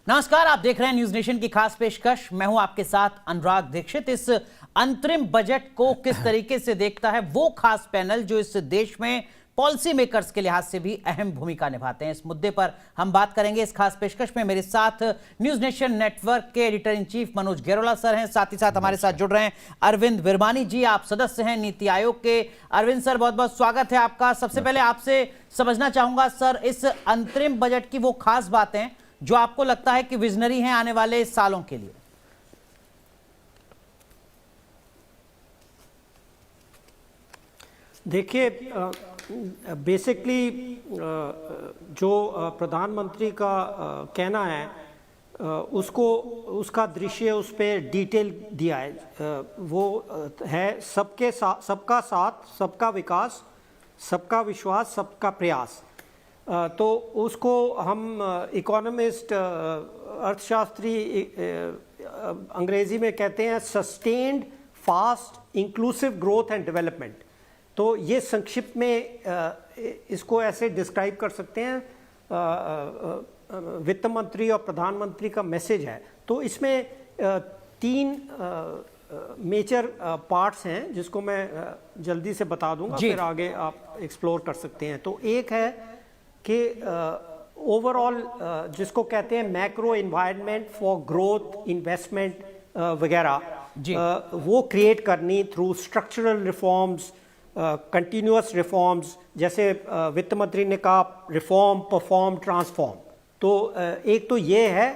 नमस्कार, आप देख रहे हैं न्यूज नेशन की खास पेशकश। मैं हूं आपके साथ अनुराग दीक्षित। इस अंतरिम बजट को किस तरीके से देखता है वो खास पैनल जो इस देश में पॉलिसी मेकर्स के लिहाज से भी अहम भूमिका निभाते हैं, इस मुद्दे पर हम बात करेंगे इस खास पेशकश में। मेरे साथ न्यूज नेशन नेटवर्क के editor in chief Manoj Gairola sir हैं, साथ ही साथ हमारे साथ जुड़ रहे हैं अरविंद विरमानी जी। आप सदस्य हैं नीति आयोग के। अरविंद सर, बहुत बहुत स्वागत है आपका। सबसे पहले आपसे समझना चाहूंगा सर, इस अंतरिम बजट की वो खास बातें जो आपको लगता है कि विजनरी हैं आने वाले सालों के लिए। देखिए, बेसिकली जो प्रधानमंत्री का कहना है उसका दृश्य उस पर डिटेल दिया है। वो है सबका साथ, सबका विकास, सबका विश्वास, सबका प्रयास। तो उसको हम इकोनॉमिस्ट, अर्थशास्त्री अंग्रेजी में कहते हैं sustained fast inclusive growth and development. तो ये संक्षिप्त में इसको ऐसे डिस्क्राइब कर सकते हैं। वित्त मंत्री और प्रधानमंत्री का मैसेज है। तो इसमें तीन मेजर पार्ट्स हैं जिसको मैं जल्दी से बता दूंगा, फिर आगे आप एक्सप्लोर कर सकते हैं। तो एक है कि ओवरऑल जिसको कहते हैं macro environment for growth, investment वगैरह, वो क्रिएट करनी through structural reforms, continuous reforms. जैसे वित्त मंत्री ने कहा रिफॉर्म, परफॉर्म, ट्रांसफॉर्म। तो एक तो ये है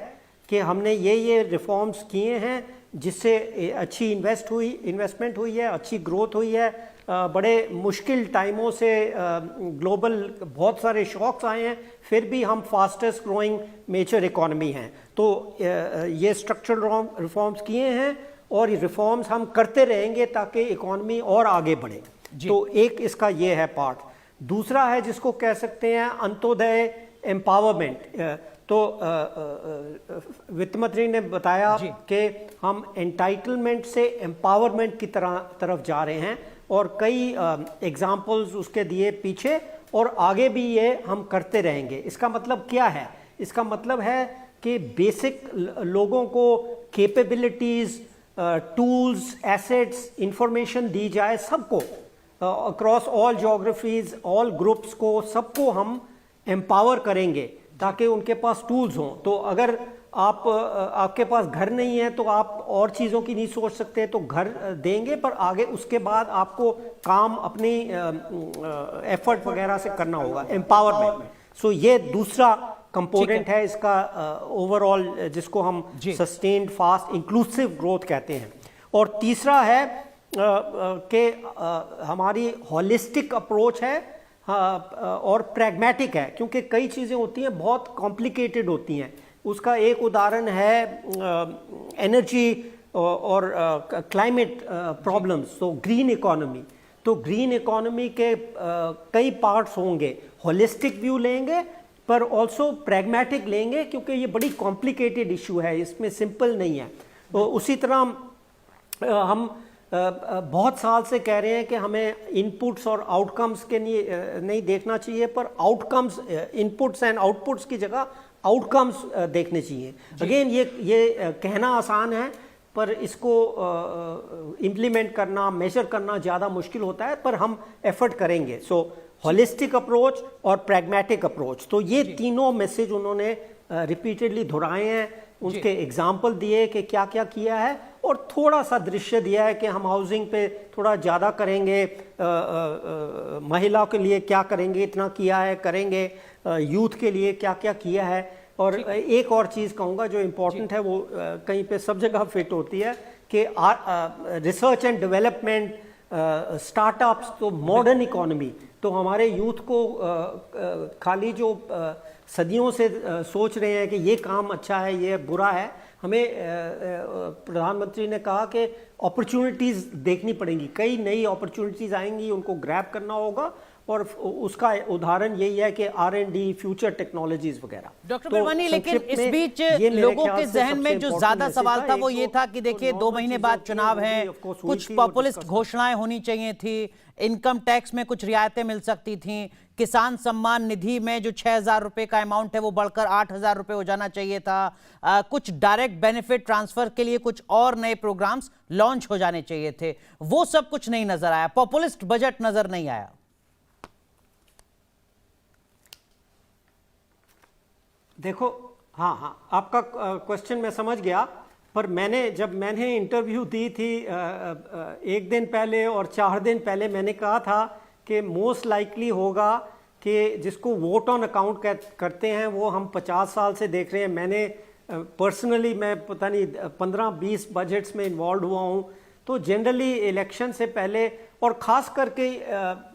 कि हमने ये रिफॉर्म्स किए हैं जिससे अच्छी इन्वेस्टमेंट हुई है, अच्छी ग्रोथ हुई है। बड़े मुश्किल टाइमों से ग्लोबल बहुत सारे शॉक्स आए हैं, फिर भी हम फास्टेस्ट ग्रोइंग मेजर इकोनॉमी हैं। तो ये स्ट्रक्चरल रिफॉर्म्स किए हैं और ये रिफॉर्म्स हम करते रहेंगे ताकि इकोनॉमी और आगे बढ़े। तो एक इसका ये है पार्ट। दूसरा है जिसको कह सकते हैं अंत्योदय एम्पावरमेंट। तो वित्त मंत्री ने बताया कि हम एंटाइटलमेंट से एम्पावरमेंट की तरफ जा रहे हैं, और कई एग्जाम्पल्स उसके दिए पीछे, और आगे भी ये हम करते रहेंगे। इसका मतलब क्या है? इसका मतलब है कि बेसिक लोगों को कैपेबिलिटीज, टूल्स, एसेट्स, इंफॉर्मेशन दी जाए सबको, across all geographies, all groups को, सबको हम एम्पावर करेंगे ताकि उनके पास टूल्स हों। तो अगर आपके पास घर नहीं है तो आप और चीज़ों की नहीं सोच सकते, तो घर देंगे, पर आगे उसके बाद आपको काम अपनी एफर्ट वगैरह से करना होगा, एम्पावरमेंट। सो ये दूसरा कंपोनेंट है इसका ओवरऑल, जिसको हम सस्टेन्ड फास्ट इंक्लूसिव ग्रोथ कहते हैं। और तीसरा है कि हमारी हॉलिस्टिक अप्रोच है और प्रैग्मेटिक है, क्योंकि कई चीज़ें होती हैं बहुत कॉम्प्लिकेटेड होती हैं। उसका एक उदाहरण है एनर्जी और क्लाइमेट प्रॉब्लम्स। तो ग्रीन इकोनॉमी, तो ग्रीन इकोनॉमी के कई पार्ट्स होंगे। हॉलिस्टिक व्यू लेंगे पर ऑल्सो प्रैग्मेटिक लेंगे, क्योंकि ये बड़ी कॉम्प्लिकेटेड इशू है, इसमें सिंपल नहीं है। तो उसी तरह हम बहुत साल से कह रहे हैं कि हमें इनपुट्स और आउटकम्स के नहीं देखना चाहिए, पर आउटकम्स, इनपुट्स एंड आउटपुट्स की जगह आउटकम्स देखने चाहिए। अगेन ये कहना आसान है, पर इसको इम्प्लीमेंट करना, मेजर करना ज़्यादा मुश्किल होता है, पर हम एफर्ट करेंगे। सो हॉलिस्टिक अप्रोच और प्रैग्मेटिक अप्रोच, तो ये तीनों मैसेज उन्होंने रिपीटेडली दोहराए हैं। उसके एग्जाम्पल दिए कि क्या क्या किया है, और थोड़ा सा दृश्य दिया है कि हम हाउसिंग पे थोड़ा ज़्यादा करेंगे, महिलाओं के लिए क्या करेंगे, इतना किया है, करेंगे, यूथ के लिए क्या क्या किया है। और एक और चीज़ कहूँगा जो इम्पोर्टेंट है, वो कहीं पे सब जगह फिट होती है कि रिसर्च एंड डेवलपमेंट, स्टार्टअप्स, तो मॉडर्न इकोनॉमी। तो हमारे यूथ को खाली जो सदियों से सोच रहे हैं कि ये काम अच्छा है, ये बुरा है, हमें प्रधानमंत्री ने कहा कि अपॉर्चुनिटीज़ देखनी पड़ेंगी। कई नई अपॉर्चुनिटीज़ आएंगी, उनको ग्रैब करना होगा और उसका उदाहरण यही है कि R&D, फ्यूचर टेक्नोलॉजीज वगैरह। डॉक्टर बिरवानी, लेकिन इस बीच लोगों के जहन में जो ज्यादा सवाल था वो ये था कि देखिए 2 महीने बाद चुनाव है, कुछ पॉपुलिस्ट घोषणाएं होनी चाहिए थी, इनकम टैक्स में कुछ रियायतें मिल सकती थी, किसान सम्मान निधि में जो 6,000 रुपए का अमाउंट है वो बढ़कर 8,000 रुपए हो जाना चाहिए था, कुछ डायरेक्ट बेनिफिट ट्रांसफर के लिए कुछ और नए प्रोग्राम्स लॉन्च हो जाने चाहिए थे। वो सब कुछ नहीं नजर आया, पॉपुलिस्ट बजट नजर नहीं आया। देखो, हाँ, आपका क्वेश्चन मैं समझ गया, पर जब मैंने इंटरव्यू दी थी 1 दिन पहले और 4 दिन पहले, मैंने कहा था कि मोस्ट लाइकली होगा कि जिसको वोट ऑन अकाउंट करते हैं वो हम 50 साल से देख रहे हैं। मैंने पर्सनली मैं पता नहीं 15-20 बजट्स में इन्वॉल्व हुआ हूँ, तो जनरली इलेक्शन से पहले और ख़ास करके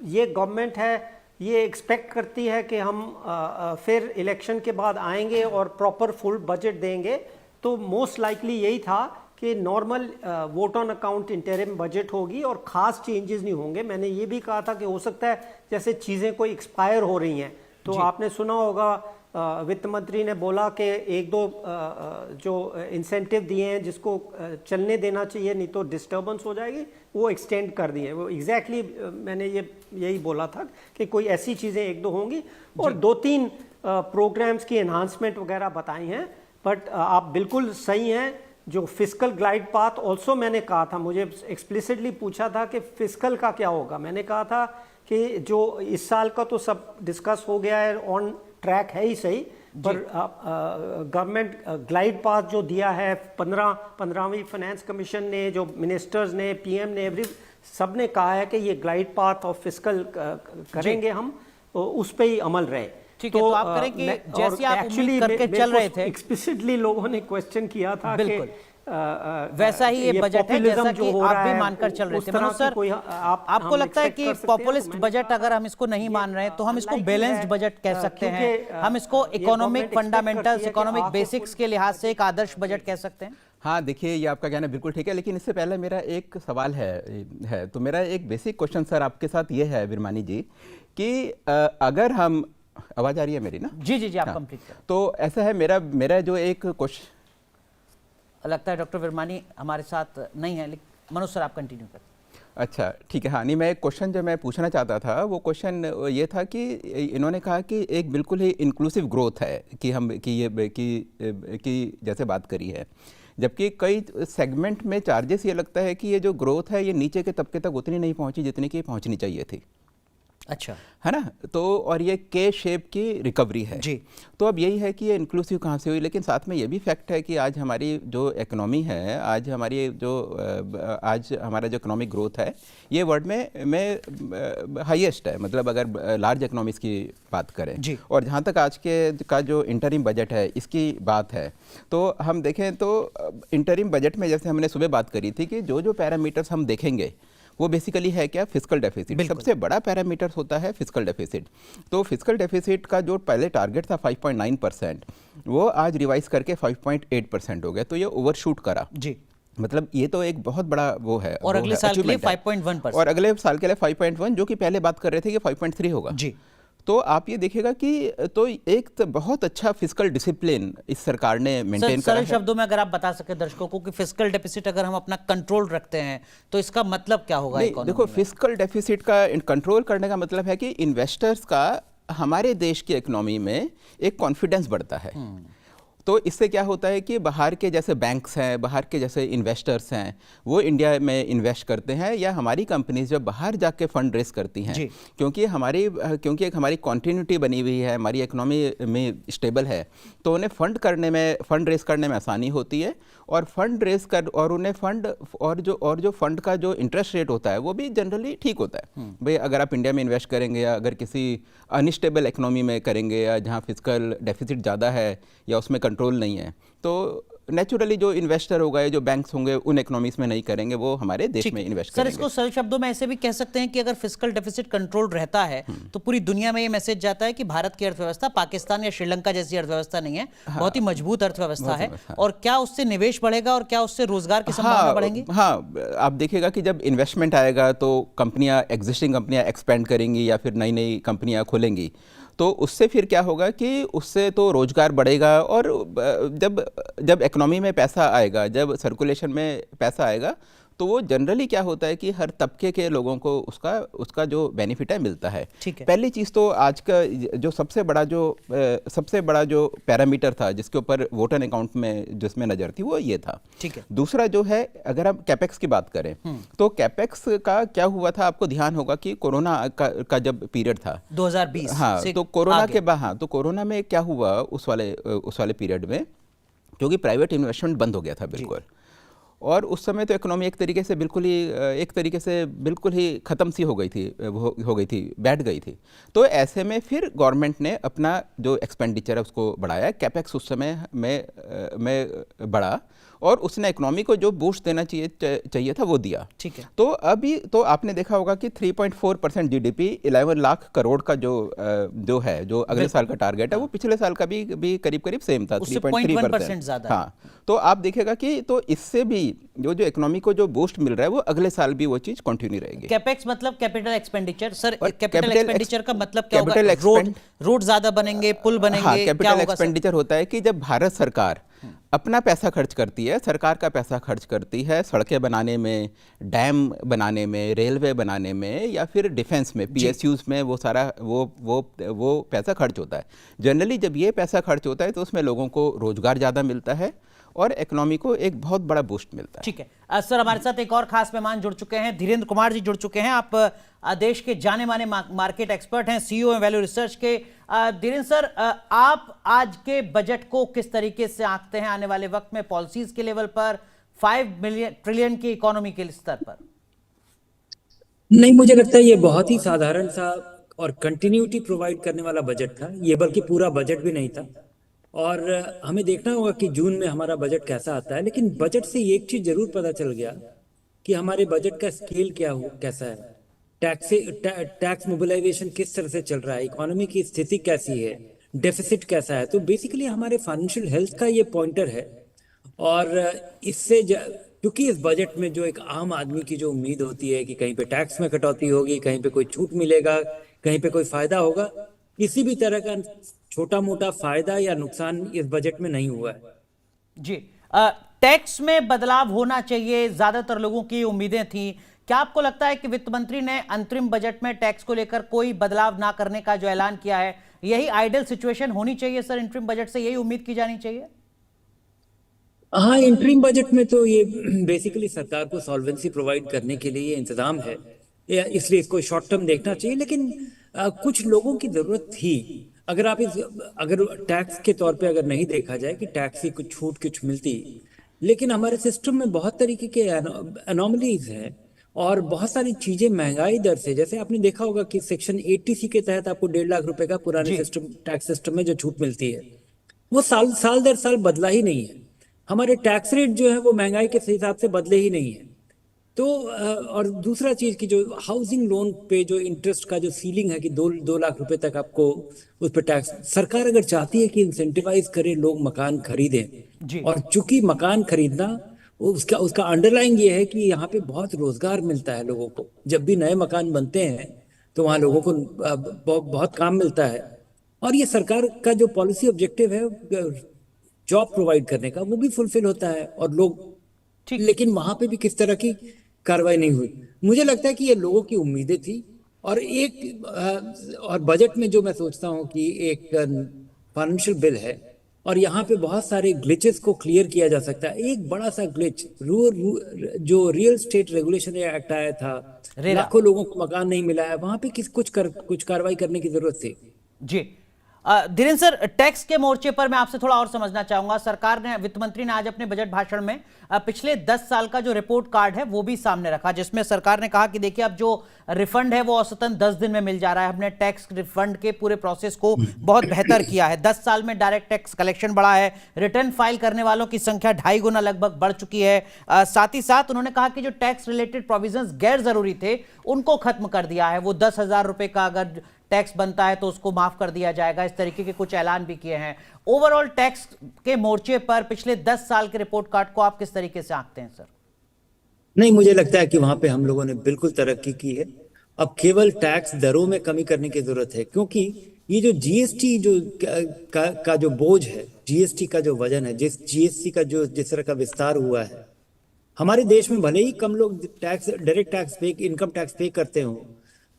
ये गवर्नमेंट है, ये एक्सपेक्ट करती है कि हम फिर इलेक्शन के बाद आएंगे और प्रॉपर फुल बजट देंगे। तो मोस्ट लाइकली यही था कि normal vote on account interim budget होगी और ख़ास चेंजेस नहीं होंगे। मैंने ये भी कहा था कि हो सकता है जैसे चीज़ें कोई एक्सपायर हो रही हैं, तो आपने सुना होगा वित्त मंत्री ने बोला कि 1-2 जो इंसेंटिव दिए हैं जिसको चलने देना चाहिए नहीं तो डिस्टर्बेंस हो जाएगी, वो एक्सटेंड कर दिए। वो एग्जैक्टली मैंने यही बोला था कि कोई ऐसी चीज़ें 1-2 होंगी और 2-3 प्रोग्राम्स की एनहांसमेंट वगैरह बताई हैं। बट आप बिल्कुल सही हैं, जो फिस्कल ग्लाइड पाथ ऑल्सो मैंने कहा था, मुझे एक्सप्लिसिटली पूछा था कि फिस्कल का क्या होगा। मैंने कहा था कि जो इस साल का तो सब डिस्कस हो गया है, ऑन ट्रैक है ही सही, पर गवर्नमेंट ग्लाइड पाथ जो दिया है 15वीं फाइनेंस कमीशन ने, जो मिनिस्टर्स ने, पीएम ने, सब ने कहा है कि ये ग्लाइड पाथ ऑफ फिस्कल करेंगे हम, उस पे ही अमल रहे। ठीक है, तो आप करें कि जैसे आप उम्मीद करके चल रहे थे, एक्सप्लिसिटली लोगों ने क्वेश्चन किया था कि वैसा ही ये बजट है जैसा कि आप भी मानकर चल रहे थे। मनोज सर, आपको लगता है कि पॉपुलिस्ट बजट अगर हम इसको नहीं मान रहे हैं तो हम इसको बैलेंस्ड बजट कह सकते हैं, हम इसको इकोनॉमिक फंडामेंटल्स, इकोनॉमिक बेसिक्स के लिहाज से एक आदर्श बजट कह सकते हैं? हाँ, देखिए ये आपका कहना बिल्कुल ठीक है, लेकिन इससे पहले मेरा एक सवाल है। तो मेरा एक बेसिक क्वेश्चन सर आपके साथ ये है बिरमानी जी कि अगर हम, आवाज आ रही है मेरी ना? जी आप कंप्लीट करें। तो ऐसा है, मेरा जो एक क्वेश्चन, लगता है डॉक्टर बिरमानी हमारे साथ नहीं है, लेकिन मनोज सर आप कंटिन्यू करें। अच्छा ठीक है। हाँ, नहीं, मैं एक क्वेश्चन जो मैं पूछना चाहता था वो क्वेश्चन ये था कि इन्होंने कहा कि एक बिल्कुल ही इंक्लूसिव ग्रोथ है कि जैसे बात करी है, जबकि कई सेगमेंट में चार्जेस ये लगता है कि ये जो ग्रोथ है ये नीचे के तबके तक उतनी नहीं पहुंची जितनी कि पहुंचनी चाहिए थी। अच्छा, है ना? तो और ये के शेप की रिकवरी है जी। तो अब यही है कि ये इंक्लूसिव कहाँ से हुई, लेकिन साथ में ये भी फैक्ट है कि आज हमारी जो इकोनॉमी है, आज हमारा जो इकोनॉमिक ग्रोथ है ये वर्ल्ड में हाईएस्ट है, मतलब अगर लार्ज इकोनॉमीज की बात करें जी। और जहाँ तक आज का जो इंटरिम बजट है इसकी बात है, तो हम देखें तो इंटरिम बजट में जैसे हमने सुबह बात करी थी कि जो पैरामीटर्स हम देखेंगे वो बेसिकली है क्या? Fiscal deficit. सबसे बड़ा पैरामीटर होता है फिस्कल डेफिसिट। तो फिस्कल डेफिसिट का जो पहले टारगेट था 5.9%, वो आज रिवाइज करके 5.8% हो गया, तो ये ओवरशूट करा जी। मतलब ये तो एक बहुत बड़ा वो है, और अगले साल के लिए 5.1%, और अगले साल के लिए 5.1, जो कि पहले बात कर रहे थे कि 5.3 होगा जी। तो आप ये देखिएगा कि तो एक तो बहुत अच्छा फिस्कल डिसिप्लिन इस सरकार ने मेंटेन करा है। सरल शब्दों में अगर आप बता सके दर्शकों को कि फिस्कल डेफिसिट अगर हम अपना कंट्रोल रखते हैं तो इसका मतलब क्या होगा? देखो, फिस्कल डेफिसिट का कंट्रोल करने का मतलब है कि इन्वेस्टर्स का हमारे देश की इकोनॉमी में एक कॉन्फिडेंस बढ़ता है। तो इससे क्या होता है कि बाहर के जैसे बैंक्स हैं, बाहर के जैसे इन्वेस्टर्स हैं, वो इंडिया में इन्वेस्ट करते हैं, या हमारी कंपनीज जब बाहर जाके फंड रेस करती हैं, क्योंकि एक हमारी कॉन्टिन्यूटी बनी हुई है, हमारी इकोनॉमी में स्टेबल है, तो उन्हें फंड रेस करने में आसानी होती है, और फंड रेस कर और उन्हें जो फंड का जो इंटरेस्ट रेट होता है वो भी जनरली ठीक होता है। भाई अगर आप इंडिया में इन्वेस्ट करेंगे या अगर किसी अनस्टेबल इकोनॉमी में करेंगे या जहाँ फिस्कल डेफिसिट ज़्यादा है या उसमें कंट्रोल नहीं है, तो नेचुरली जो इन्वेस्टर हो गए, जो बैंक्स होंगे, उन इकोनॉमीज में नहीं करेंगे, वो हमारे देश में इन्वेस्ट सर करेंगे। इसको सरल शब्दों में ऐसे भी कह सकते हैं कि अगर फिस्कल डेफिसिट कंट्रोल रहता है तो पूरी दुनिया में ये मैसेज जाता है कि भारत की अर्थव्यवस्था पाकिस्तान या श्रीलंका जैसी अर्थव्यवस्था नहीं है, बहुत ही मजबूत अर्थव्यवस्था है। और क्या उससे निवेश बढ़ेगा और क्या उससे रोजगार की संभावना बढ़ेगी? हाँ, आप देखिएगा कि जब इन्वेस्टमेंट आएगा तो कंपनियां, एग्जिस्टिंग कंपनियां एक्सपेंड करेंगी या फिर नई नई कंपनियां खोलेंगी, तो उससे फिर क्या होगा कि उससे तो रोजगार बढ़ेगा। और जब इकोनॉमी में पैसा आएगा, जब सर्कुलेशन में पैसा आएगा, तो वो जनरली क्या होता है कि हर तबके के लोगों को उसका जो बेनिफिट है मिलता है। ठीक है। पहली चीज़ तो आज का जो सबसे बड़ा जो पैरामीटर था जिसके ऊपर वोटर अकाउंट में जिसमें नज़र थी, वो ये था। ठीक है। दूसरा जो है, अगर हम कैपेक्स की बात करें तो कैपेक्स का क्या हुआ था, आपको ध्यान होगा कि कोरोना का जब पीरियड था 2020 हाँ, से तो कोरोना आगे। के बाद, हाँ, तो कोरोना में क्या हुआ उस वाले पीरियड में, क्योंकि प्राइवेट इन्वेस्टमेंट बंद हो गया था बिल्कुल। और उस समय तो इकोनॉमी एक तरीके से बिल्कुल ही ख़त्म सी हो गई थी, बैठ गई थी। तो ऐसे में फिर गवर्नमेंट ने अपना जो एक्सपेंडिचर है उसको बढ़ाया, कैपेक्स उस समय में बढ़ा, और उसने इकोनॉमी को जो बूस्ट देना चाहिए था वो दिया। ठीक है। तो अभी तो आपने देखा होगा कि 3.4% जीडीपी, 11 लाख करोड़ का जो है, जो अगले साल का टारगेट है, वो पिछले साल का भी करीब सेम था, 3.3% ज़्यादा। हाँ, तो आप देखिएगा कि तो इससे भी जो इकोनॉमी को जो बूस्ट मिल रहा है वो अगले साल भी वो चीज कंटिन्यू रहेगी। कैपेक्स मतलब capital expenditure. Sir capital capital expenditure का मतलब क्या होगा? रोड ज्यादा बनेंगे, पुल बनेंगे, हाँ, क्या कैपिटल होगा? एक्सपेंडिचर होता है कि जब भारत सरकार अपना पैसा खर्च करती है, सरकार का पैसा खर्च करती है सड़कें बनाने में, डैम बनाने में, रेलवे बनाने में, या फिर डिफेंस में, पीएसयूज में, वो सारा वो पैसा खर्च होता है। जनरली जब ये पैसा खर्च होता है तो उसमें लोगों को रोजगार ज़्यादा मिलता है और इकोनॉमी को एक बहुत बड़ा बूस्ट मिलता है। ठीक है सर, हमारे साथ एक और खास मेहमान जुड़ चुके हैं, धीरेन्द्र कुमार जी जुड़ चुके हैं। आप देश के जाने माने मार्केट एक्सपर्ट हैं, सीईओ हैं वैल्यू रिसर्च के। धीरेन्द्र सर, आप आज के बजट को किस तरीके से आंकते हैं आने वाले वक्त में, पॉलिसीज के लेवल पर, 5 ट्रिलियन की इकोनॉमी के स्तर पर? नहीं, मुझे लगता है ये बहुत ही साधारण सा और कंटिन्यूटी प्रोवाइड करने वाला बजट था ये, बल्कि पूरा बजट भी नहीं था। और हमें देखना होगा कि जून में हमारा बजट कैसा आता है। लेकिन बजट से एक चीज जरूर पता चल गया कि हमारे बजट का स्केल कैसा है, टैक्स मोबिलाइजेशन किस तरह से चल रहा है, इकोनॉमी की स्थिति कैसी है, डेफिसिट कैसा है। तो बेसिकली हमारे फाइनेंशियल हेल्थ का ये पॉइंटर है। और इससे क्योंकि इस बजट में जो एक आम आदमी की जो उम्मीद होती है कि कहीं पे टैक्स में कटौती होगी, कहीं पे कोई छूट मिलेगा, कहीं पे कोई फायदा होगा, किसी भी तरह का छोटा मोटा फायदा या नुकसान इस बजट में नहीं हुआ है। जी, टैक्स में बदलाव होना चाहिए, ज्यादातर लोगों की उम्मीदें थी। क्या आपको लगता है कि वित्त मंत्री ने अंतरिम बजट में टैक्स को लेकर कोई बदलाव ना करने का जो ऐलान किया है, यही आइडियल सिचुएशन होनी चाहिए सर? इंटरिम बजट से यही उम्मीद की जानी चाहिए? हाँ, इंटरिम बजट में तो ये बेसिकली सरकार को सॉल्वेंसी प्रोवाइड करने के लिए इंतजाम है, इसलिए इसको शॉर्ट टर्म देखना चाहिए। लेकिन कुछ लोगों की जरूरत थी। अगर टैक्स के तौर पे अगर नहीं देखा जाए कि टैक्स की कुछ छूट कुछ मिलती, लेकिन हमारे सिस्टम में बहुत तरीके के एनोमलीज हैं और बहुत सारी चीजें महंगाई दर से, जैसे आपने देखा होगा कि सेक्शन 80C के तहत आपको 1.5 लाख रुपए का पुराने टैक्स सिस्टम में जो छूट मिलती है वो साल दर साल बदला ही नहीं है। हमारे टैक्स रेट जो है वो महंगाई के हिसाब से बदले ही नहीं है। तो और दूसरा चीज की जो हाउसिंग लोन पे जो इंटरेस्ट का जो सीलिंग है कि 2 लाख रुपए तक आपको उस पर टैक्स, सरकार अगर चाहती है कि इंसेंटिवाइज करे लोग मकान खरीदें, और चूंकि मकान खरीदना उसका अंडरलाइन ये है कि यहाँ पे बहुत रोजगार मिलता है लोगों को। जब भी नए मकान बनते हैं तो वहाँ लोगों को बहुत काम मिलता है। और ये सरकार का जो पॉलिसी ऑब्जेक्टिव है जॉब प्रोवाइड करने का, वो भी फुलफिल होता है और लोग, लेकिन वहां पे भी किस तरह की कार्रवाई नहीं हुई। मुझे लगता है कि ये लोगों की उम्मीदें थी। और और बजट में जो मैं सोचता हूँ कि एक फाइनेंशियल बिल है और यहाँ पे बहुत सारे ग्लिचेस को क्लियर किया जा सकता है। एक बड़ा सा ग्लिच जो रियल स्टेट रेगुलेशन एक्ट आया था, लाखों लोगों को मकान नहीं मिला है, वहां पे कुछ कार्रवाई करने की जरूरत थी। जी, धीरेन्द्र सर, टैक्स के मोर्चे पर मैं आपसे थोड़ा और समझना चाहूंगा। सरकार ने, वित्त मंत्री ने आज अपने बजट भाषण में पिछले 10 साल का जो रिपोर्ट कार्ड है वो भी सामने रखा, जिसमें सरकार ने कहा कि देखिए अब जो रिफंड है वो औसतन 10 दिन में मिल जा रहा है। हमने टैक्स रिफंड के पूरे प्रोसेस को बहुत बेहतर किया है। 10 साल में डायरेक्ट टैक्स कलेक्शन बढ़ा है। रिटर्न फाइल करने वालों की संख्या 2.5 गुना लगभग बढ़ चुकी है। साथ ही साथ उन्होंने कहा कि जो टैक्स रिलेटेड प्रोविजंस गैर जरूरी थे उनको खत्म कर दिया है। वो 10,000 रुपए का अगर टैक्स बनता है तो उसको माफ कर दिया जाएगा, इस तरीके के कुछ ऐलान भी किए हैं। ओवरऑल टैक्स के मोर्चे पर पिछले 10 साल के रिपोर्ट कार्ड को आप किस तरीके से आंकते हैं सर? नहीं, मुझे लगता है कि वहां पे हम लोगों ने बिल्कुल तरक्की की है। अब केवल टैक्स दरों में कमी करने की जरूरत है, क्योंकि ये जो जीएसटी जो का जो बोझ है, जीएसटी का जो वजन है, जीएसटी का जो जिस तरह का विस्तार हुआ है हमारे देश में, भले ही कम लोग टैक्स, डायरेक्ट टैक्स पे, इनकम टैक्स पे करते हो,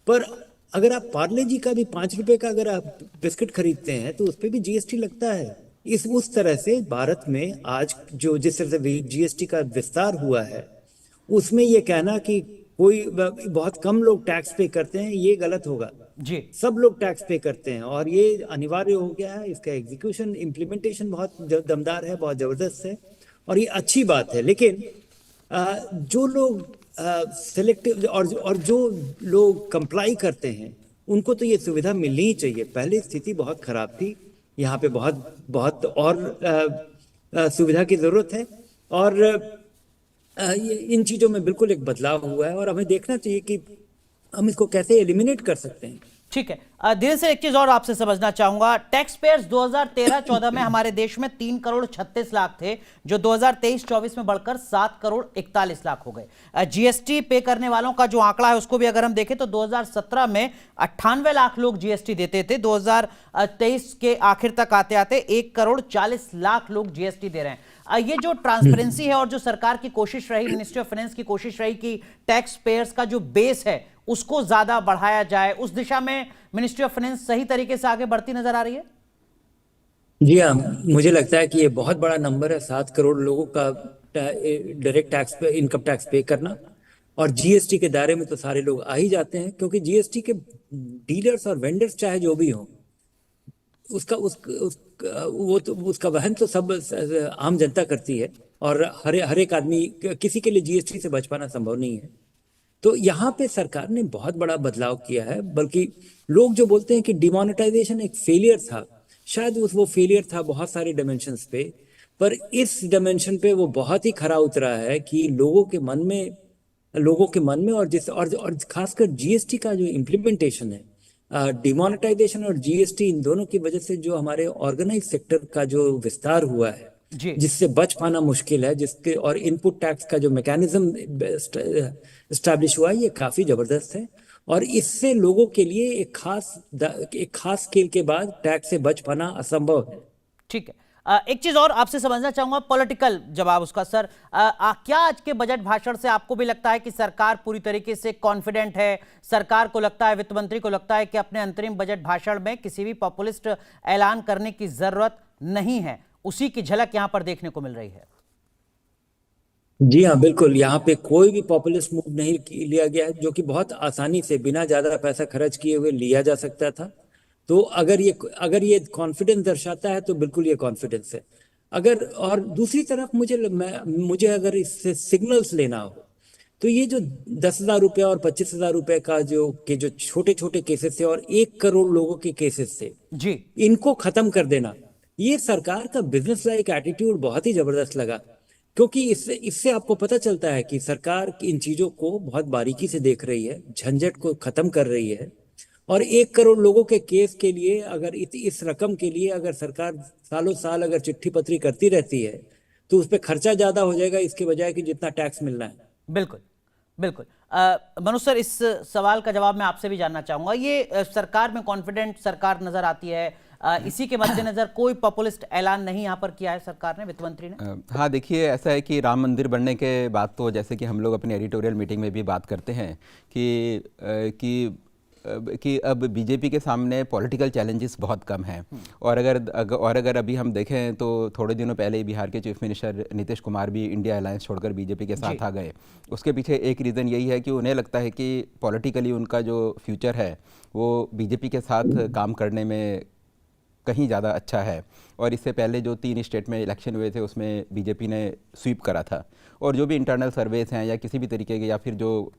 पर अगर आप पार्ले जी का भी 5 रुपए का अगर आप बिस्किट खरीदते हैं तो उस पर भी जीएसटी लगता है। उस तरह से भारत में आज जो जिस तरह से जीएसटी का विस्तार हुआ है, उसमें ये कहना कि कोई बहुत कम लोग टैक्स पे करते हैं, ये गलत होगा जी। सब लोग टैक्स पे करते हैं और ये अनिवार्य हो गया है। इसका एग्जीक्यूशन, इम्प्लीमेंटेशन बहुत दमदार है, बहुत जबरदस्त है और ये अच्छी बात है। लेकिन जो लोग सिलेक्टिव और जो लोग कंप्लाई करते हैं उनको तो ये सुविधा मिलनी ही चाहिए। पहले स्थिति बहुत खराब थी, यहाँ पे बहुत और सुविधा की जरूरत है और इन चीजों में बिल्कुल एक बदलाव हुआ है और हमें देखना चाहिए कि हम इसको कैसे एलिमिनेट कर सकते हैं। ठीक है, धीरे से एक चीज और आपसे समझना चाहूंगा। टैक्स पेयर्स 2013-14 में हमारे देश में 3 करोड़ 36 लाख थे, जो 2023-24 में बढ़कर 7 करोड़ 41 लाख हो गए। जीएसटी पे करने वालों का जो आंकड़ा है उसको भी अगर हम देखें तो 2017 में 98 लाख लोग जीएसटी देते थे। 2023 के आखिर तक आते आते 1 करोड़ 40 लाख लोग जीएसटी दे रहे हैं। ये जो ट्रांसपेरेंसी है और जो सरकार की कोशिश रही, मिनिस्ट्री ऑफ फाइनेंस की कोशिश रही कि टैक्स पेयर्स का जो बेस है उसको ज्यादा बढ़ाया जाए, उस दिशा में मिनिस्ट्री ऑफ फाइनेंस सही तरीके से आगे बढ़ती नजर आ रही है? जी हाँ, मुझे लगता है कि ये बहुत बड़ा नंबर है, 7 करोड़ लोगों का डायरेक्ट टैक्स पे, इनकम टैक्स पे करना। और जीएसटी के दायरे में तो सारे लोग आ ही जाते हैं, क्योंकि जीएसटी के डीलर्स और वेंडर्स चाहे जो भी हो, उसका वहन तो सब आम जनता करती है और हर एक आदमी, किसी के लिए जीएसटी से बच पाना संभव नहीं है। तो यहाँ पे सरकार ने बहुत बड़ा बदलाव किया है। बल्कि लोग जो बोलते हैं कि डिमोनेटाइजेशन एक फेलियर था, शायद वो फेलियर था बहुत सारे डायमेंशंस पे, पर इस डायमेंशन पे वो बहुत ही खरा उतरा है कि लोगों के मन में और खासकर जीएसटी का जो इम्प्लीमेंटेशन है, डिमोनेटाइजेशन और जीएसटी, इन दोनों की वजह से जो हमारे ऑर्गेनाइज सेक्टर का जो विस्तार हुआ है, जिससे बच पाना मुश्किल है, जिसके और इनपुट टैक्स का जो मैकेनिज्म एस्टैब्लिश हुआ है, ये काफी जबरदस्त है और इससे लोगों के लिए एक खास स्केल के बाद टैक्स से बच पाना असंभव है। ठीक है, एक चीज और आपसे समझना चाहूंगा, पॉलिटिकल जवाब उसका सर। क्या आज के बजट भाषण से आपको भी लगता है कि सरकार पूरी तरीके से कॉन्फिडेंट है? सरकार को लगता है, वित्त मंत्री को लगता है कि अपने अंतरिम बजट भाषण में किसी भी पॉपुलिस्ट ऐलान करने की जरूरत नहीं है, उसी की झलक यहां पर देखने को मिल रही है? जी हाँ, बिल्कुल। यहाँ पे कोई भी पॉपुलिस्ट मूव नहीं लिया गया है, जो कि बहुत आसानी से बिना ज्यादा पैसा खर्च किए हुए लिया जा सकता था। तो अगर ये कॉन्फिडेंस दर्शाता है तो बिल्कुल ये कॉन्फिडेंस है। और दूसरी तरफ मुझे अगर इससे सिग्नल्स लेना हो तो ये जो 10,000 रुपये और 25,000 रुपये का जो छोटे छोटे केसेस थे और 1 करोड़ लोगों के केसेस थे जी, इनको खत्म कर देना, ये सरकार का बिजनेस लाइक एटीट्यूड बहुत ही जबरदस्त लगा। क्योंकि इससे आपको पता चलता है कि सरकार इन चीजों को बहुत बारीकी से देख रही है, झंझट को खत्म कर रही है। और 1 करोड़ लोगों के केस के लिए अगर इस रकम के लिए अगर सरकार सालों साल अगर चिट्ठी पत्री करती रहती है तो उस पर खर्चा ज्यादा हो जाएगा, इसके बजाय कि जितना टैक्स मिलना है। बिल्कुल बिल्कुल। मनोज सर, इस सवाल का जवाब मैं आपसे भी जानना चाहूंगा। ये सरकार में कॉन्फिडेंट सरकार नजर आती है, इसी के मद्देनजर कोई पॉपुलिस्ट ऐलान नहीं यहाँ पर किया है सरकार ने, वित्त मंत्री ने? हाँ, देखिए, ऐसा है कि राम मंदिर बनने के बाद तो जैसे कि हम लोग अपनी एडिटोरियल मीटिंग में भी बात करते हैं कि अब बीजेपी के सामने पॉलिटिकल चैलेंजेस बहुत कम हैं। और अगर अभी हम देखें तो थोड़े दिनों पहले ही बिहार के चीफ मिनिस्टर नीतीश कुमार भी इंडिया अलायंस छोड़कर बीजेपी के साथ आ गए। उसके पीछे एक रीज़न यही है कि उन्हें लगता है कि पॉलिटिकली उनका जो फ्यूचर है वो बीजेपी के साथ काम करने में कहीं ज़्यादा अच्छा है। और इससे पहले जो 3 स्टेट में इलेक्शन हुए थे उसमें बीजेपी ने स्वीप करा था। और जो भी इंटरनल सर्वेस हैं या किसी भी तरीके के या फिर जो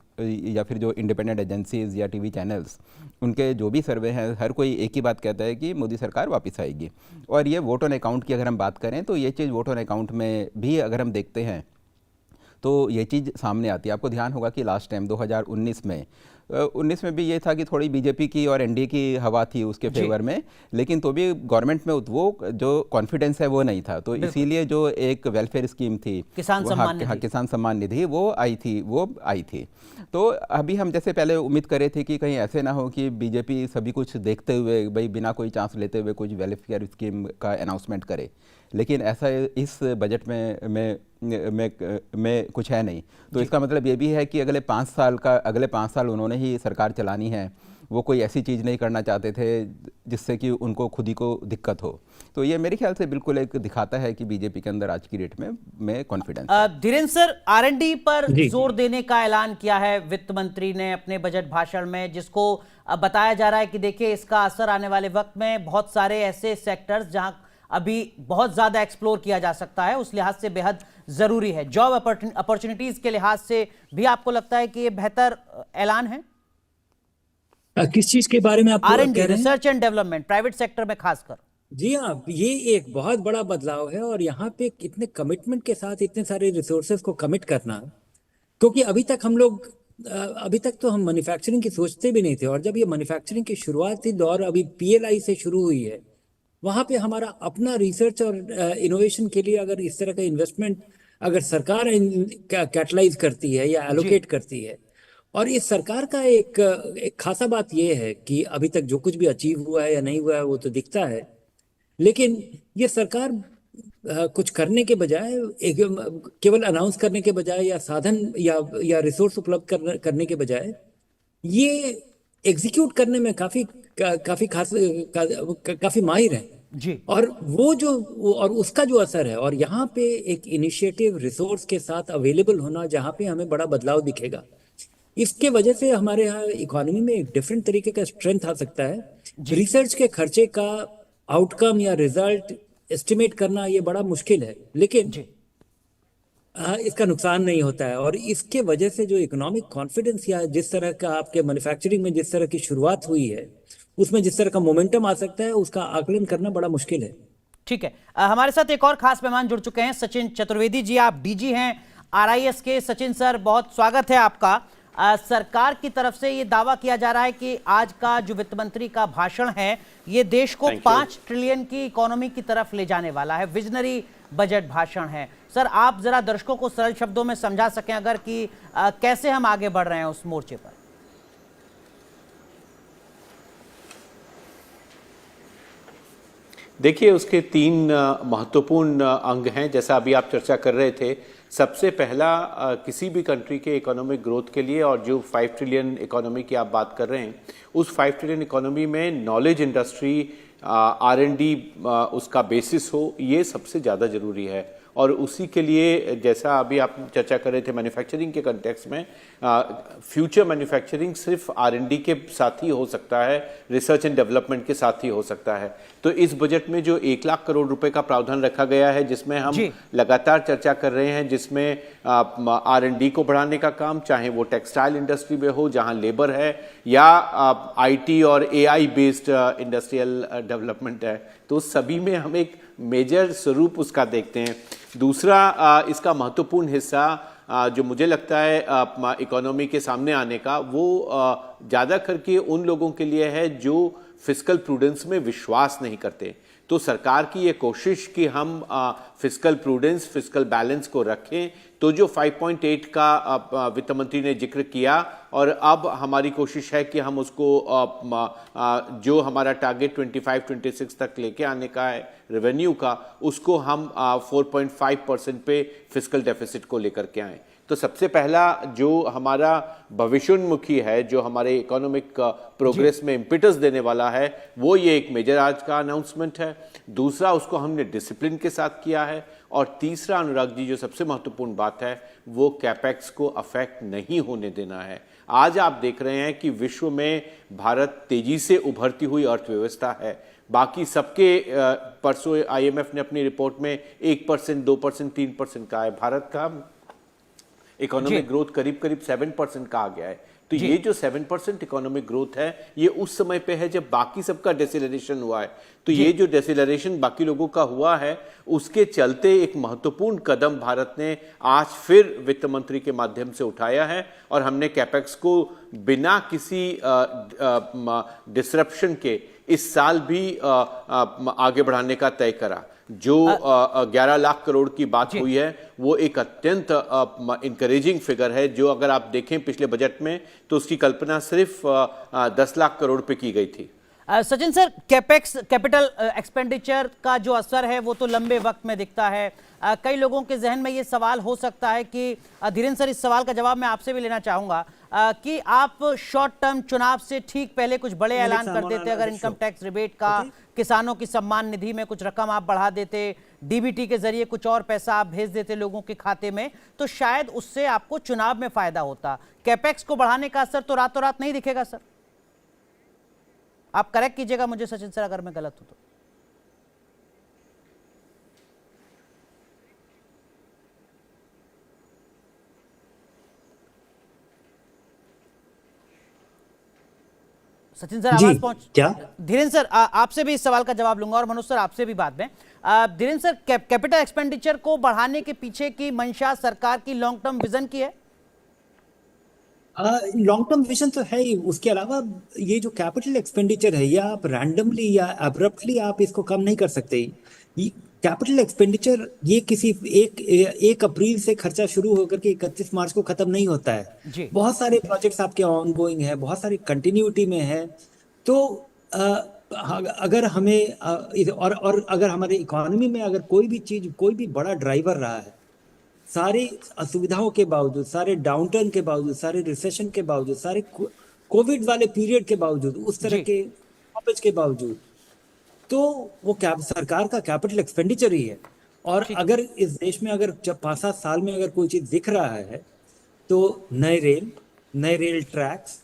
इंडिपेंडेंट एजेंसीज या टीवी चैनल्स उनके जो भी सर्वे हैं, हर कोई एक ही बात कहता है कि मोदी सरकार वापस आएगी। और ये वोट ऑन अकाउंट की अगर हम बात करें तो ये चीज़ वोट ऑन अकाउंट में भी अगर हम देखते हैं तो ये चीज़ सामने आती है। आपको ध्यान होगा कि लास्ट टाइम 2019 में भी ये था कि थोड़ी बीजेपी की और एनडीए की हवा थी उसके फेवर में, लेकिन तो भी गवर्नमेंट में वो जो कॉन्फिडेंस है वो नहीं था। तो इसीलिए जो एक वेलफेयर स्कीम थी किसान सम्मान निधि वो आई थी। तो अभी हम जैसे पहले उम्मीद करे थे कि कहीं ऐसे ना हो कि बीजेपी सभी कुछ देखते हुए भाई बिना कोई चांस लेते हुए कुछ वेलफेयर स्कीम का अनाउंसमेंट करे, लेकिन ऐसा इस बजट में कुछ है नहीं। तो इसका मतलब ये भी है कि अगले 5 साल उन्होंने ही सरकार चलानी है। वो कोई ऐसी चीज़ नहीं करना चाहते थे जिससे कि उनको खुद ही को दिक्कत हो। तो ये मेरे ख्याल से बिल्कुल एक दिखाता है कि बीजेपी के अंदर आज की डेट में कॉन्फिडेंस। धीरेन्द्र सर, आरएनडी पर जोर देने का ऐलान किया है वित्त मंत्री ने अपने बजट भाषण में, जिसको बताया जा रहा है कि देखिए इसका असर आने वाले वक्त में बहुत सारे ऐसे सेक्टर्स जहां अभी बहुत ज्यादा एक्सप्लोर किया जा सकता है, उस लिहाज से बेहद जरूरी है। जॉब अपॉर्चुनिटीज के लिहाज से भी आपको लगता है कि ये बेहतर ऐलान है? किस चीज के बारे में आप कह रहे हैं? Research and development, private sector में खासकर। जी हाँ, ये एक बहुत बड़ा बदलाव है। और यहाँ पे इतने कमिटमेंट के साथ इतने सारे रिसोर्सेज को कमिट करना, क्योंकि अभी तक तो हम मैन्युफैक्चरिंग की सोचते भी नहीं थे। और जब ये मैन्युफैक्चरिंग की शुरुआती दौर अभी PLI से शुरू हुई है, वहाँ पे हमारा अपना रिसर्च और इनोवेशन के लिए अगर इस तरह का इन्वेस्टमेंट अगर सरकार कैटलाइज करती है या एलोकेट करती है, और इस सरकार का एक खासा बात यह है कि अभी तक जो कुछ भी अचीव हुआ है या नहीं हुआ है वो तो दिखता है, लेकिन ये सरकार कुछ करने के बजाय केवल अनाउंस करने के बजाय या साधन या रिसोर्स उपलब्ध करने के बजाय ये एग्जीक्यूट करने में काफी माहिर है जी। और और उसका जो असर है, और यहाँ पे एक इनिशिएटिव रिसोर्स के साथ अवेलेबल होना जहाँ पे हमें बड़ा बदलाव दिखेगा, इसके वजह से हमारे यहाँ इकोनॉमी में एक डिफरेंट तरीके का स्ट्रेंथ आ सकता है। रिसर्च के खर्चे का आउटकम या रिजल्ट एस्टिमेट करना ये बड़ा मुश्किल है, लेकिन इसका नुकसान नहीं होता है। और इसके वजह से जो इकोनॉमिक कॉन्फिडेंस या जिस तरह का आपके मैन्युफैक्चरिंग में जिस तरह की शुरुआत हुई है, उसमें जिस तरह का मोमेंटम आ सकता है, उसका आकलन करना बड़ा मुश्किल है। ठीक है, हमारे साथ एक और खास मेहमान जुड़ चुके हैं, सचिन चतुर्वेदी जी। आप डीजी हैं RIS के। सचिन सर, बहुत स्वागत है आपका। सरकार की तरफ से ये दावा किया जा रहा है कि आज का जो वित्त मंत्री का भाषण है ये देश को 5 ट्रिलियन की इकोनॉमी की तरफ ले जाने वाला है, विजनरी बजट भाषण है। सर, आप जरा दर्शकों को सरल शब्दों में समझा सकें अगर कि कैसे हम आगे बढ़ रहे हैं उस मोर्चे पर। देखिए, उसके 3 महत्वपूर्ण अंग हैं, जैसा अभी आप चर्चा कर रहे थे। सबसे पहला, किसी भी कंट्री के इकोनॉमिक ग्रोथ के लिए, और जो 5 ट्रिलियन इकोनॉमी की आप बात कर रहे हैं, उस 5 ट्रिलियन इकोनॉमी में नॉलेज इंडस्ट्री, R&D उसका बेसिस हो, ये सबसे ज़्यादा ज़रूरी है। और उसी के लिए, जैसा अभी आप चर्चा कर रहे थे मैन्युफैक्चरिंग के कंटेक्स्ट में, फ्यूचर मैन्युफैक्चरिंग सिर्फ R&D के साथ ही हो सकता है, रिसर्च एंड डेवलपमेंट के साथ ही हो सकता है। तो इस बजट में जो 1 लाख करोड़ रुपए का प्रावधान रखा गया है, जिसमें हम लगातार चर्चा कर रहे हैं, जिसमें R&D को बढ़ाने का काम, चाहे वो टेक्सटाइल इंडस्ट्री में हो जहां लेबर है, या IT और AI बेस्ड इंडस्ट्रियल डेवलपमेंट है, तो सभी में हम एक मेजर स्वरूप उसका देखते हैं। दूसरा, इसका महत्वपूर्ण हिस्सा जो मुझे लगता है इकोनॉमी के सामने आने का, वो ज़्यादा करके उन लोगों के लिए है जो फिस्कल प्रूडेंस में विश्वास नहीं करते। तो सरकार की ये कोशिश कि हम फिस्कल प्रूडेंस, फिस्कल बैलेंस को रखें, तो जो 5.8 का वित्त मंत्री ने जिक्र किया, और अब हमारी कोशिश है कि हम उसको जो हमारा टारगेट 25-26 तक लेके आने का है रेवेन्यू का, उसको हम 4.5% पे फिस्कल डेफिसिट को लेकर के आए। तो सबसे पहला जो हमारा भविष्योन्मुखी है, जो हमारे इकोनॉमिक प्रोग्रेस में इम्पिटस देने वाला है, वो ये एक मेजर आज का अनाउंसमेंट है। दूसरा, उसको हमने डिसिप्लिन के साथ किया है। और तीसरा, अनुराग जी, जो सबसे महत्वपूर्ण बात है, वो कैपेक्स को अफेक्ट नहीं होने देना है। आज आप देख रहे हैं कि विश्व में भारत तेजी से उभरती हुई अर्थव्यवस्था है। बाकी सबके परसों IMF ने अपनी रिपोर्ट में 1%, 2%, 3% कहा है। भारत का इकोनॉमिक ग्रोथ करीब करीब 7% का आ गया है। तो ये जो 7% इकोनॉमिक ग्रोथ है, ये उस समय पे है जब बाकी सबका डेसिलरेशन हुआ है। तो ये जो डेसिलरेशन बाकी लोगों का हुआ है, उसके चलते एक महत्वपूर्ण कदम भारत ने आज फिर वित्त मंत्री के माध्यम से उठाया है और हमने कैपेक्स को बिना किसी डिसरप्शन के इस साल भी आगे बढ़ाने का तय करा। जो 11 लाख करोड़ की बात हुई है, वो एक अत्यंत इंकरेजिंग फिगर है, जो अगर आप देखें पिछले बजट में तो उसकी कल्पना सिर्फ 10 लाख करोड़ पे की गई थी। Sachin sir, capex capital expenditure का जो असर है वो तो लंबे वक्त में दिखता है। कई लोगों के जहन में ये सवाल हो सकता है कि धीरेन्द्र सर, इस सवाल का जवाब मैं आपसे भी लेना चाहूंगा कि आप शॉर्ट टर्म चुनाव से ठीक पहले कुछ बड़े ऐलान कर देते, अगर इनकम टैक्स रिबेट का, किसानों की सम्मान निधि में कुछ रकम आप बढ़ा देते, डीबीटी के जरिए कुछ और पैसा आप भेज देते लोगों के खाते में, तो शायद उससे आपको चुनाव में फायदा होता। कैपेक्स को बढ़ाने का असर तो रातों रात नहीं दिखेगा सर। आप करेक्ट कीजिएगा मुझे सचिन सर अगर मैं गलत हूं तो। सचिन सर आवाज पहुंच क्या? धीरेन्द्र सर आपसे भी इस सवाल का जवाब लूंगा और मनोज सर आपसे भी बाद में। धीरेन्द्र सर, कैपिटल एक्सपेंडिचर को बढ़ाने के पीछे की मंशा सरकार की लॉन्ग टर्म विजन की है? लॉन्ग टर्म विजन तो है ही। उसके अलावा ये जो कैपिटल एक्सपेंडिचर है, या आप रैंडमली या अब्रप्टली आप इसको कम नहीं कर सकते। कैपिटल एक्सपेंडिचर ये किसी एक अप्रैल से खर्चा शुरू होकर के 31 मार्च को खत्म नहीं होता है। बहुत सारे प्रोजेक्ट्स आपके ऑनगोइंग है, बहुत सारी कंटिन्यूटी में है। तो अगर हमें और अगर हमारे इकोनॉमी में अगर कोई भी चीज, कोई भी बड़ा ड्राइवर रहा है, सारी असुविधाओं के बावजूद, सारे डाउनटर्न के बावजूद, सारे रिसेशन के बावजूद, सारे कोविड वाले पीरियड के बावजूद, उस तरह के स्टॉपेज के बावजूद, तो वो सरकार का कैपिटल एक्सपेंडिचर ही है। और अगर इस देश में अगर जब 5-7 साल में अगर कोई चीज दिख रहा है तो नए रेल ट्रैक्स,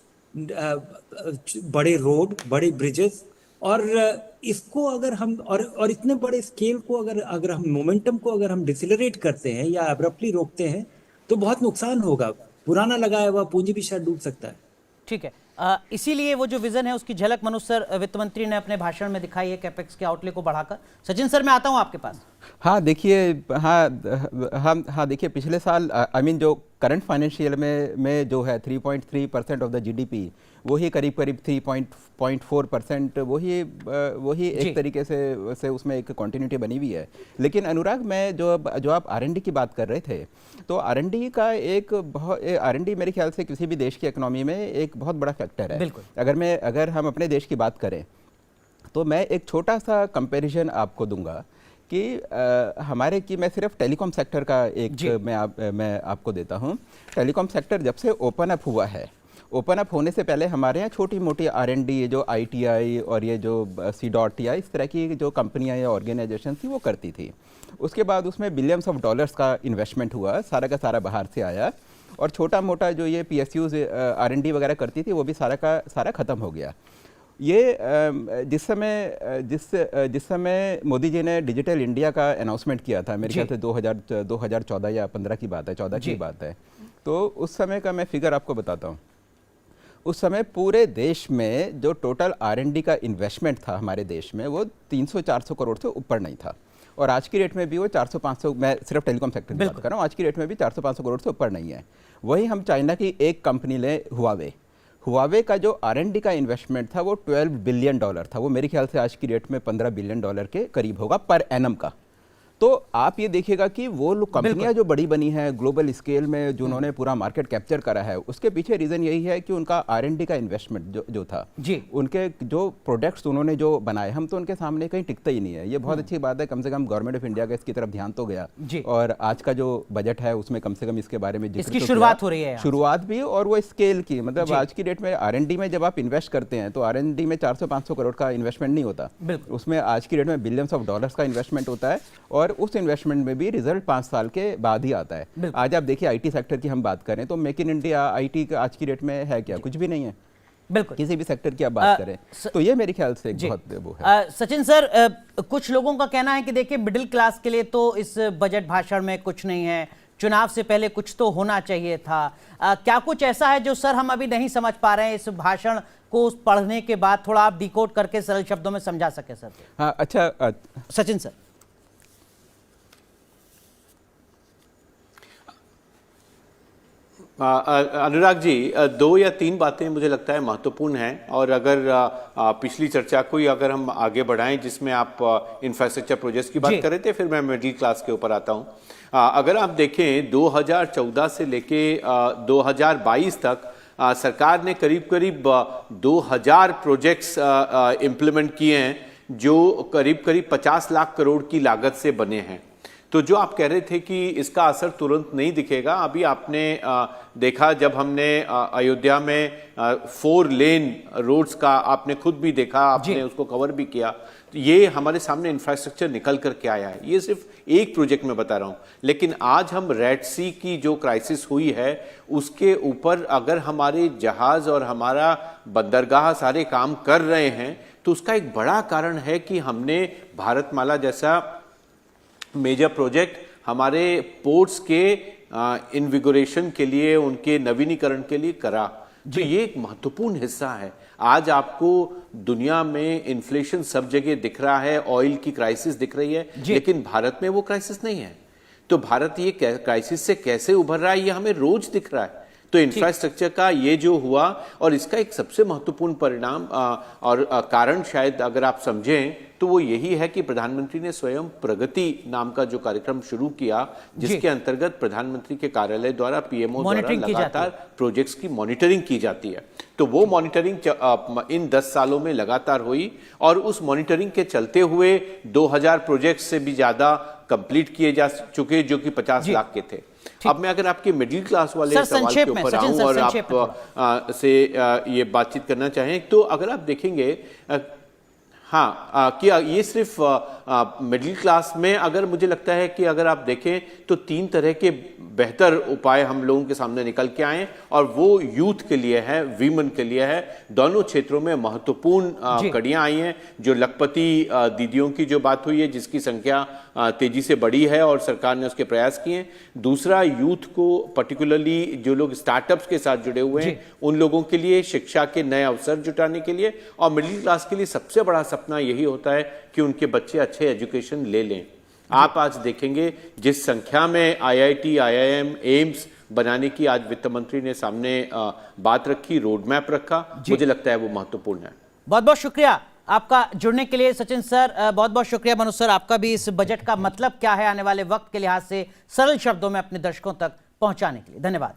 बड़े रोड, बड़े ब्रिजेस, और इसको अगर हम और इतने बड़े स्केल को अगर हम मोमेंटम को अगर हम डिसेलरेट करते हैं या अब्रप्टली रोकते हैं तो बहुत नुकसान होगा। पुराना लगाया हुआ पूंजी भी शायद डूब सकता है। ठीक है, इसीलिए वो जो विजन है उसकी झलक मनोज सर वित्त मंत्री ने अपने भाषण में दिखाई है, कैपेक्स के आउटले को बढ़ाकर। सचिन सर, मैं आता हूं आपके पास। हाँ देखिए, हाँ देखिए, पिछले साल जो करंट फाइनेंशियल में जो है 3.3% ऑफ द जीडीपी, वही करीब 3.4%, वही एक तरीके से उसमें एक कंटिन्यूटी बनी हुई है। लेकिन अनुराग, मैं जो आप R&D की बात कर रहे थे, तो R&D का R&D मेरे ख्याल से किसी भी देश की इकोनॉमी में एक बहुत बड़ा फैक्टर है। बिल्कुल। अगर हम अपने देश की बात करें तो मैं एक छोटा सा कंपैरिजन आपको दूंगा कि मैं सिर्फ टेलीकॉम सेक्टर का मैं आपको देता हूं। टेलीकॉम सेक्टर जब से ओपन अप हुआ है, ओपन अप होने से पहले हमारे यहाँ छोटी मोटी R&D, जो ITI और ये जो C.DOT या इस तरह की जो कंपनियां या ऑर्गेनाइजेशन थी वो करती थी। उसके बाद उसमें बिलियंस ऑफ डॉलर्स का इन्वेस्टमेंट हुआ, सारा का सारा बाहर से आया, और छोटा मोटा जो ये PSUs R&D वगैरह करती थी वो भी सारा का सारा ख़त्म हो गया। ये जिस समय मोदी जी ने डिजिटल इंडिया का अनाउंसमेंट किया था, मेरे ख्याल से 2014 या 15 की बात है, 14 की बात है, तो उस समय का मैं फिगर आपको बताता हूँ। उस समय पूरे देश में जो टोटल R&D का इन्वेस्टमेंट था हमारे देश में, वो 300-400 करोड़ से ऊपर नहीं था, और आज की डेट में भी वो 400-500, मैं सिर्फ टेलीकॉम सेक्टर की बात कर रहा हूँ, आज की डेट में भी 400-500 करोड़ से ऊपर नहीं है। वही हम चाइना की एक कंपनी ले, हुआवे का जो R&D का इन्वेस्टमेंट था वो $12 बिलियन था। वो मेरे ख्याल से आज की डेट में $15 बिलियन के करीब होगा पर एनम का। तो आप ये देखिएगा कि वो लोग कंपनियां जो बड़ी बनी है ग्लोबल स्केल में, जिन्होंने पूरा मार्केट कैप्चर करा है, उसके पीछे रीजन यही है कि उनका R&D का इन्वेस्टमेंट जो था जी, उनके जो प्रोडक्ट्स उन्होंने जो बनाए, हम तो उनके सामने कहीं टिकता ही नहीं है। ये बहुत अच्छी बात है, कम से कम गवर्नमेंट ऑफ इंडिया का इसकी तरफ ध्यान तो गया, और आज का जो बजट है उसमें कम से कम इसके बारे में इसकी शुरुआत हो रही है, शुरुआत भी, और वो स्केल की, मतलब आज की डेट में R&D में जब आप इन्वेस्ट करते हैं तो R&D में 400-500 करोड़ का इन्वेस्टमेंट नहीं होता, उसमें आज की डेट में बिलियंस ऑफ डॉलर्स का इन्वेस्टमेंट होता है, और उस इन्वेस्टमेंट में भी रिजल्ट 5 साल के बाद ही आता है। आज आप देखिए IT सेक्टर की हम बात करें तो मेक इन इंडिया IT का आज की डेट में है क्या? कुछ भी नहीं है। बिल्कुल। किसी भी सेक्टर की आप बात करें, तो ये मेरे ख्याल से एक बहुत वो है। सचिन सर, कुछ लोगों का कहना है कि देखिए मिडिल क्लास के लिए तो इस बजट भाषण में कुछ नहीं है, चुनाव से पहले कुछ तो होना चाहिए था। क्या कुछ ऐसा है जो सर हम अभी नहीं समझ पा रहे हैं इस भाषण को पढ़ने के बाद? थोड़ा आप डिकोड करके सरल शब्दों में समझा सके सर। हाँ, अच्छा सचिन सर। अनुराग जी, 2 या 3 बातें मुझे लगता है महत्वपूर्ण हैं, और अगर पिछली चर्चा को ही अगर हम आगे बढ़ाएं जिसमें आप इंफ्रास्ट्रक्चर प्रोजेक्ट्स की बात कर रहे थे, फिर मैं मिडिल क्लास के ऊपर आता हूं। अगर आप देखें 2014 से लेके 2022 तक सरकार ने करीब करीब 2000 प्रोजेक्ट्स इम्प्लीमेंट किए हैं जो करीब करीब 50 लाख करोड़ की लागत से बने हैं। तो जो आप कह रहे थे कि इसका असर तुरंत नहीं दिखेगा, अभी आपने देखा जब हमने अयोध्या में 4 लेन रोड्स का आपने खुद भी देखा, आपने उसको कवर भी किया, तो ये हमारे सामने इंफ्रास्ट्रक्चर निकल करके आया है। ये सिर्फ एक प्रोजेक्ट में बता रहा हूं, लेकिन आज हम रेड सी की जो क्राइसिस हुई है उसके ऊपर अगर हमारे जहाज और हमारा बंदरगाह सारे काम कर रहे हैं, तो उसका एक बड़ा कारण है कि हमने भारतमाला जैसा मेजर प्रोजेक्ट हमारे पोर्ट्स के इन्विगोरेशन के लिए, उनके नवीनीकरण के लिए करा। तो ये एक महत्वपूर्ण हिस्सा है। आज आपको दुनिया में इन्फ्लेशन सब जगह दिख रहा है, ऑयल की क्राइसिस दिख रही है, लेकिन भारत में वो क्राइसिस नहीं है। तो भारत ये क्राइसिस से कैसे उभर रहा है ये हमें रोज दिख रहा है। तो इंफ्रास्ट्रक्चर का ये जो हुआ, और इसका एक सबसे महत्वपूर्ण परिणाम और कारण शायद अगर आप समझें तो वो यही है कि प्रधानमंत्री ने स्वयं प्रगति नाम का जो कार्यक्रम शुरू किया, जिसके अंतर्गत प्रधानमंत्री के कार्यालय द्वारा पीएमओ द्वारा लगातार प्रोजेक्ट्स की मॉनिटरिंग की जाती है। तो वो मॉनिटरिंग इन 10 सालों में लगातार हुई, और उस मॉनिटरिंग के चलते हुए 2000 प्रोजेक्ट्स से भी ज्यादा कंप्लीट किए जा चुके, जो कि 50 लाख के थे। अब मैं अगर आपके मिडिल क्लास वाले सवाल के ऊपर आऊं और आप से ये बातचीत करना चाहें, तो अगर आप देखेंगे कि ये सिर्फ मिडिल क्लास में, अगर मुझे लगता है कि अगर आप देखें तो 3 तरह के बेहतर उपाय हम लोगों के सामने निकल के आए, और वो यूथ के लिए है, वीमेन के लिए है। दोनों क्षेत्रों में महत्वपूर्ण कड़ियां आई हैं। जो लखपति दीदियों की जो बात हुई है, जिसकी संख्या तेजी से बढ़ी है और सरकार ने उसके प्रयास किए हैं। दूसरा, यूथ को पर्टिकुलरली जो लोग स्टार्टअप्स के साथ जुड़े हुए हैं उन लोगों के लिए शिक्षा के नए अवसर जुटाने के लिए, और मिडिल क्लास के लिए सबसे बड़ा सपना यही होता है कि उनके बच्चे अच्छे एजुकेशन ले लें। आप आज देखेंगे जिस संख्या में आईआईटी, आईआईएम, एम्स बनाने की आज वित्त मंत्री ने सामने बात रखी, रोड मैप रखा, मुझे लगता है वो महत्वपूर्ण है। बहुत बहुत शुक्रिया आपका जुड़ने के लिए सचिन सर। बहुत बहुत शुक्रिया मनोज सर आपका भी, इस बजट का मतलब क्या है आने वाले वक्त के लिहाज से सरल शब्दों में अपने दर्शकों तक पहुंचाने के लिए। धन्यवाद।